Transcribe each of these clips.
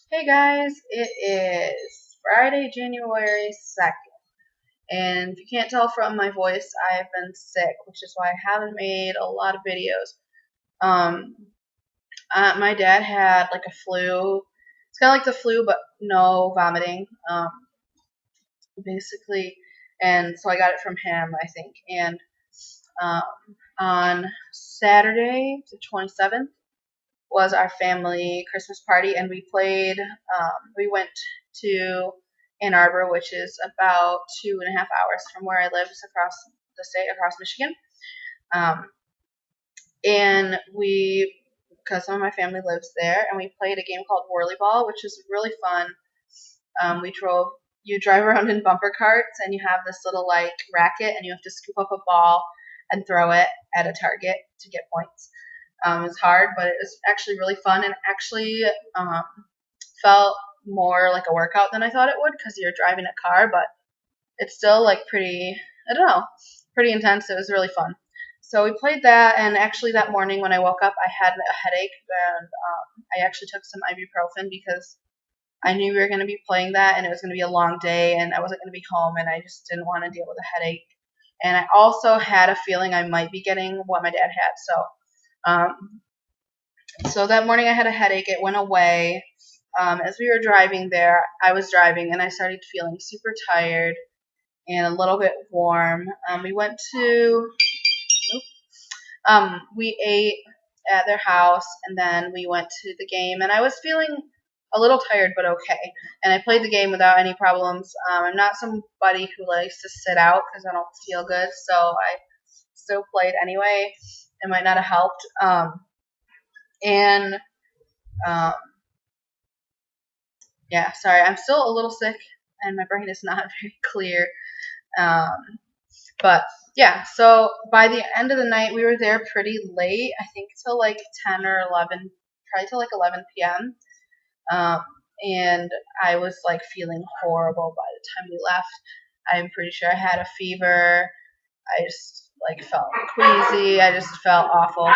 Hey guys, it is Friday, January 2nd, and if you can't tell from my voice, I've been sick, which is why I haven't made a lot of videos. Um, my dad had like a flu. It's kind of like the flu, but no vomiting, basically, and so I got it from him, I think. And um, on Saturday, the 27th, was our family Christmas party, and we went to Ann Arbor, which is about 2.5 hours from where I live, it's across the state, across Michigan. Um, and because some of my family lives there, and we played a game called Whirly Ball, which is really fun. You drive around in bumper carts, and you have this little like racket, and you have to scoop up a ball and throw it at a target to get points. It's hard, but it was actually really fun, and actually um, felt more like a workout than I thought it would because you're driving a car, but it's still like pretty, I don't know, pretty intense. It was really fun. So we played that, and actually that morning when I woke up, I had a headache, and I actually took some ibuprofen because I knew we were going to be playing that, and it was going to be a long day, and I wasn't going to be home, and I just didn't want to deal with a headache. And I also had a feeling I might be getting what my dad had, um, so that morning I had a headache. It went away. As we were driving there, I was driving and I started feeling super tired and a little bit warm. We ate at their house, and then we went to the game, and I was feeling a little tired but okay. And I played the game without any problems. I'm not somebody who likes to sit out because I don't feel good, so I still played anyway. It might not have helped. And um, yeah, sorry, I'm still a little sick and my brain is not very clear. Um, but yeah, so by the end of the night, we were there pretty late. I think till like 10 or 11, probably till like 11 p.m. Um, and I was like feeling horrible by the time we left. I'm pretty sure I had a fever. I just like felt queasy. I just felt awful.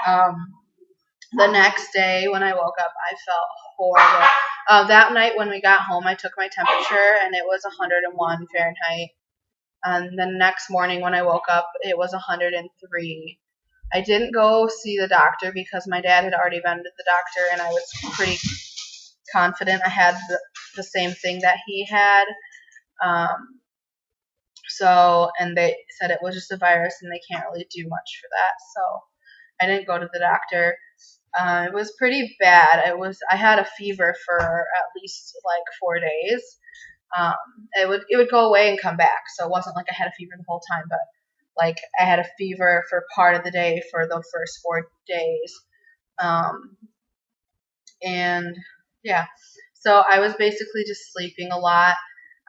Um, the next day when I woke up, I felt horrible. That night when we got home, I took my temperature and it was 101 Fahrenheit. And the next morning when I woke up, it was 103. I didn't go see the doctor because my dad had already been to the doctor, and I was pretty confident I had the same thing that he had. Um, and they said it was just a virus and they can't really do much for that. So I didn't go to the doctor. It was pretty bad. I had a fever for at least like 4 days. Um, it would go away and come back, so it wasn't like I had a fever the whole time, but like I had a fever for part of the day for the first 4 days. Um, and yeah, so I was basically just sleeping a lot.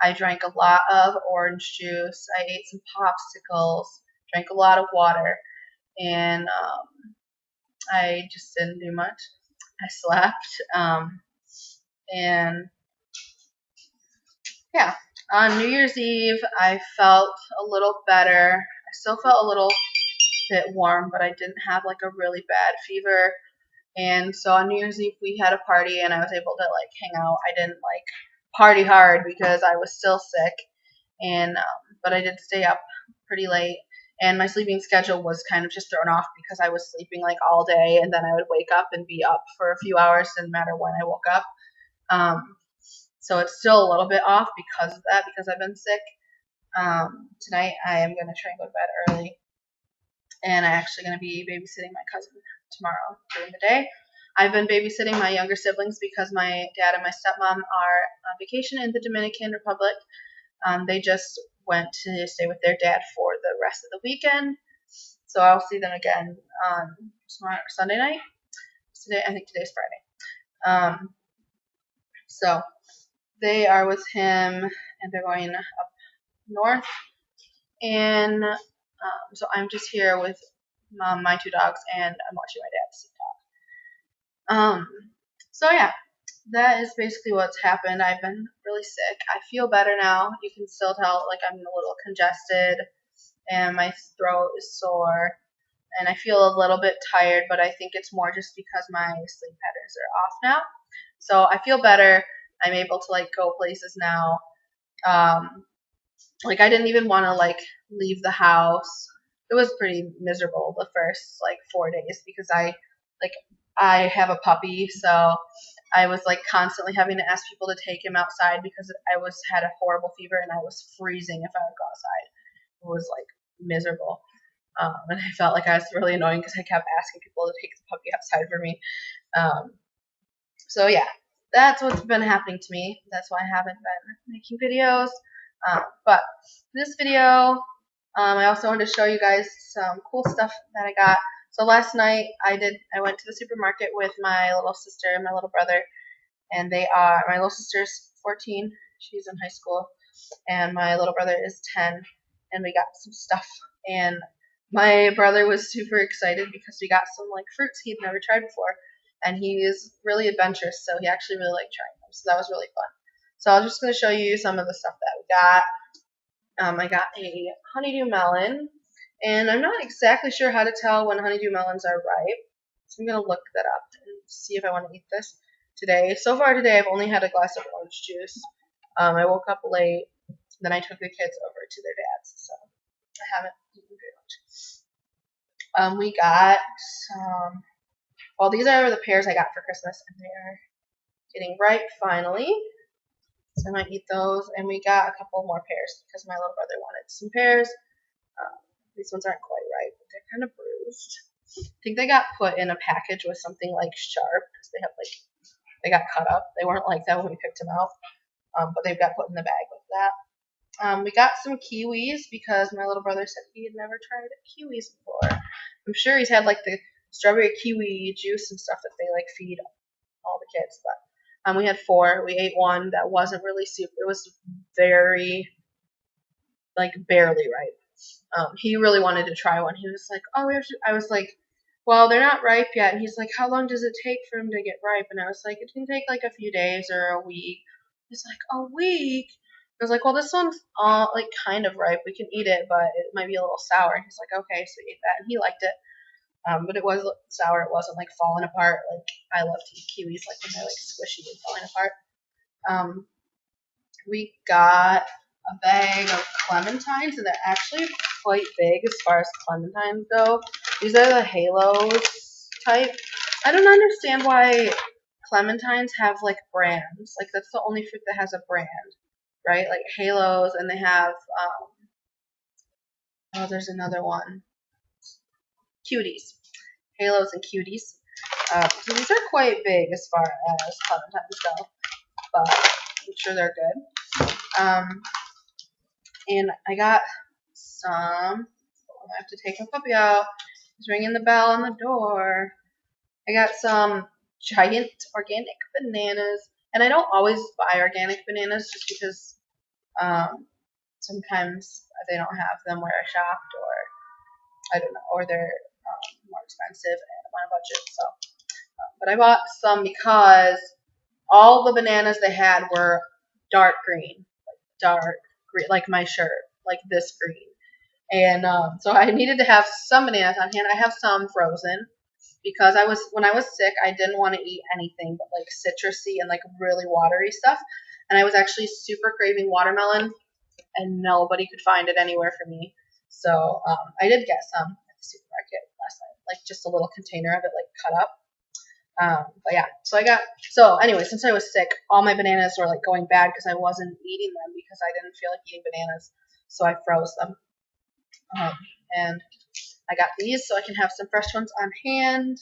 I drank a lot of orange juice. I ate some popsicles, drank a lot of water, and I just didn't do much. I slept, and yeah. On New Year's Eve, I felt a little better. I still felt a little bit warm, but I didn't have like a really bad fever. And so on New Year's Eve, we had a party, and I was able to like hang out. I didn't like party hard because I was still sick, and but I did stay up pretty late. And my sleeping schedule was kind of just thrown off because I was sleeping like all day, and then I would wake up and be up for a few hours. Didn't matter when I woke up. Um, so it's still a little bit off because of that, because I've been sick. Tonight I am going to try and go to bed early, and I'm actually going to be babysitting my cousin tomorrow during the day. I've been babysitting my younger siblings because my dad and my stepmom are on vacation in the Dominican Republic. They just went to stay with their dad for the rest of the weekend, so I'll see them again on tomorrow or Sunday night. I think today's Friday. So they are with him, and they're going up north. And so I'm just here with my two dogs, and I'm watching my dad sleep talk. So yeah, that is basically what's happened. I've been really sick. I feel better now. You can still tell like I'm a little congested, and my throat is sore, and I feel a little bit tired, but I think it's more just because my sleep patterns are off now. So I feel better. I'm able to like go places now. Like I didn't even want to like leave the house. It was pretty miserable the first like 4 days because I have a puppy, so I was like constantly having to ask people to take him outside because I had a horrible fever and I was freezing if I would go outside. It was like miserable. And I felt like I was really annoying because I kept asking people to take the puppy outside for me. Um, so yeah, that's what's been happening to me. That's why I haven't been making videos. But this video, I also wanted to show you guys some cool stuff that I got. So last night I went to the supermarket with my little sister and my little brother, and my little sister's 14, she's in high school, and my little brother is 10, and we got some stuff. And my brother was super excited because we got some like fruits he'd never tried before, and he is really adventurous, so he actually really liked trying them. So that was really fun. So I'm just going to show you some of the stuff that we got. I got a honeydew melon, and I'm not exactly sure how to tell when honeydew melons are ripe, so I'm going to look that up and see if I want to eat this today. So far today, I've only had a glass of orange juice. I woke up late, then I took the kids over to their dad's, so I haven't eaten very much. We got some, well, these are the pears I got for Christmas, and they are getting ripe finally. So I might eat those. And we got a couple more pears because my little brother wanted some pears. These ones aren't quite ripe, but they're kind of bruised. I think they got put in a package with something like sharp because they got cut up. They weren't like that when we picked them out, but they've got put in the bag with that. We got some kiwis because my little brother said he had never tried kiwis before. I'm sure he's had like the strawberry kiwi juice and stuff that they like feed all the kids, but we had 4. We ate one that wasn't really super. It was very, like, barely ripe. He really wanted to try one. He was like, oh, we have to. I was like, well, they're not ripe yet. And he's like, how long does it take for them to get ripe? And I was like, it can take like a few days or a week. He's like, a week? I was like, well, this one's like kind of ripe. We can eat it, but it might be a little sour. And he's like, okay, so we ate that. And he liked it. But it was sour. It wasn't like falling apart. Like I love to eat kiwis, like when they're like squishy and falling apart. We got a bag of clementines, and they're actually quite big as far as clementines go. These are the halos type. I don't understand why clementines have like brands. Like that's the only fruit that has a brand, right? Like halos, and they have oh, there's another one. Cuties. Halos and cuties. So these are quite big as far as clementines go, but I'm sure they're good. And I got some. I have to take my puppy out. He's ringing the bell on the door. I got some giant organic bananas, and I don't always buy organic bananas just because sometimes they don't have them where I shopped, or I don't know, or they're more expensive and I'm on a budget. So, but I bought some because all the bananas they had were dark green, like my shirt, like this green. And so I needed to have some bananas on hand. I have some frozen because when I was sick, I didn't want to eat anything but like citrusy and like really watery stuff. And I was actually super craving watermelon, and nobody could find it anywhere for me. So I did get some at the supermarket last night, like just a little container of it, like cut up. But yeah, so anyway, since I was sick, all my bananas were like going bad because I wasn't eating them because I didn't feel like eating bananas. So I froze them. And I got these so I can have some fresh ones on hand.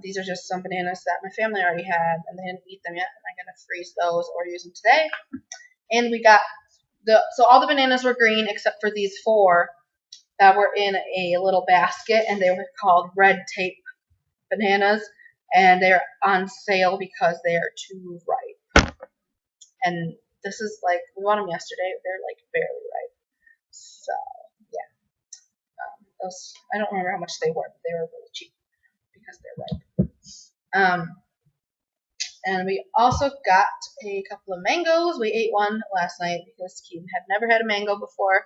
These are just some bananas that my family already had and they didn't eat them yet. And I'm going to freeze those or use them today. And we got so all the bananas were green except for these 4 that were in a little basket, and they were called red tape bananas, and they're on sale because they are too ripe. And this is like, we bought them yesterday, they're like barely ripe. So yeah, I don't remember how much they were, but they were really cheap because they're ripe. And we also got a couple of mangoes. We ate one last night because Keaton had never had a mango before.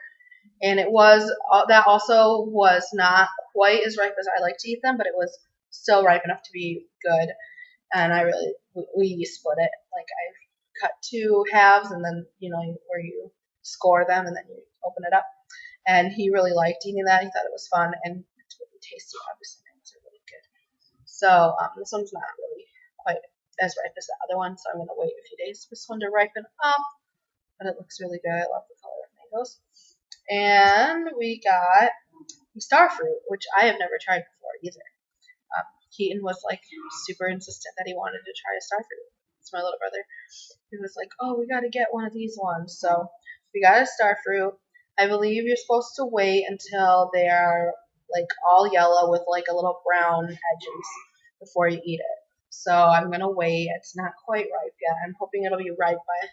And that also was not quite as ripe as I like to eat them, but it was still ripe enough to be good. and we split it. Like I cut 2 halves, and then where you score them, and then you open it up. And he really liked eating that. He thought it was fun, and it's really tasty. Obviously, things are really good. So this one's not really quite as ripe as the other one, so I'm gonna wait a few days for this one to ripen up. But it looks really good. I love the color of mangoes. And we got the star fruit, which I have never tried before either. Keaton was like super insistent that he wanted to try a star fruit. It's my little brother. He was like, "Oh, we got to get one of these ones." So we got a star fruit. I believe you're supposed to wait until they are like all yellow with like a little brown edges before you eat it. So I'm gonna wait. It's not quite ripe yet. I'm hoping it'll be ripe by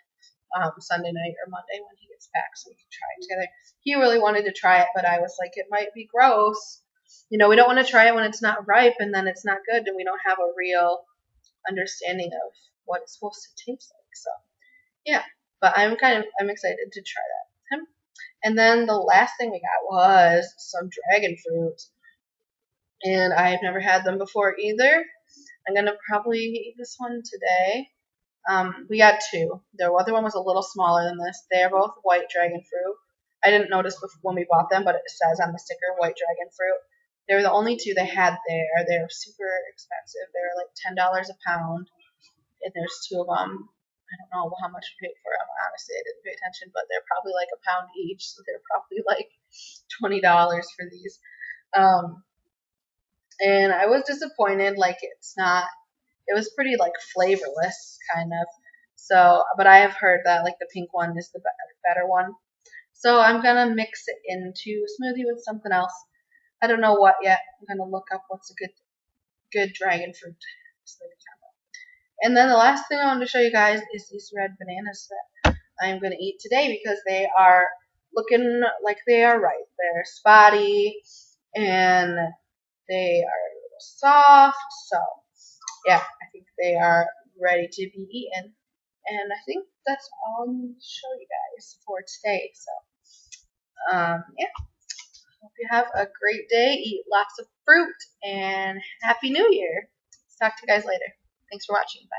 Sunday night or Monday when he gets back, so we can try it together. He really wanted to try it, but I was like, it might be gross. We don't want to try it when it's not ripe, and then it's not good, and we don't have a real understanding of what it's supposed to taste like. So yeah, but I'm excited to try that. And then the last thing we got was some dragon fruit, and I've never had them before either. I'm gonna probably eat this one today. We got 2. The other one was a little smaller than this. They're both white dragon fruit. I didn't notice when we bought them, but it says on the sticker white dragon fruit. They were the only 2 they had there. They're super expensive. They're like $10 a pound, and there's 2 of them. I don't know how much we paid for them. Honestly, I didn't pay attention, but they're probably like a pound each, so they're probably like $20 for these. And I was disappointed. Like it was pretty like flavorless kind of. So, but I have heard that like the pink one is the better one. So I'm gonna mix it into a smoothie with something else. I don't know what yet. I'm gonna look up what's a good dragon fruit smoothie combo. And then the last thing I wanted to show you guys is these red bananas that I am gonna eat today because they are looking like they are ripe. They're spotty and they are a little soft. So yeah, I think they are ready to be eaten. And I think that's all I'm going to show you guys for today. So, yeah. Hope you have a great day. Eat lots of fruit and Happy New Year. Talk to you guys later. Thanks for watching. Bye.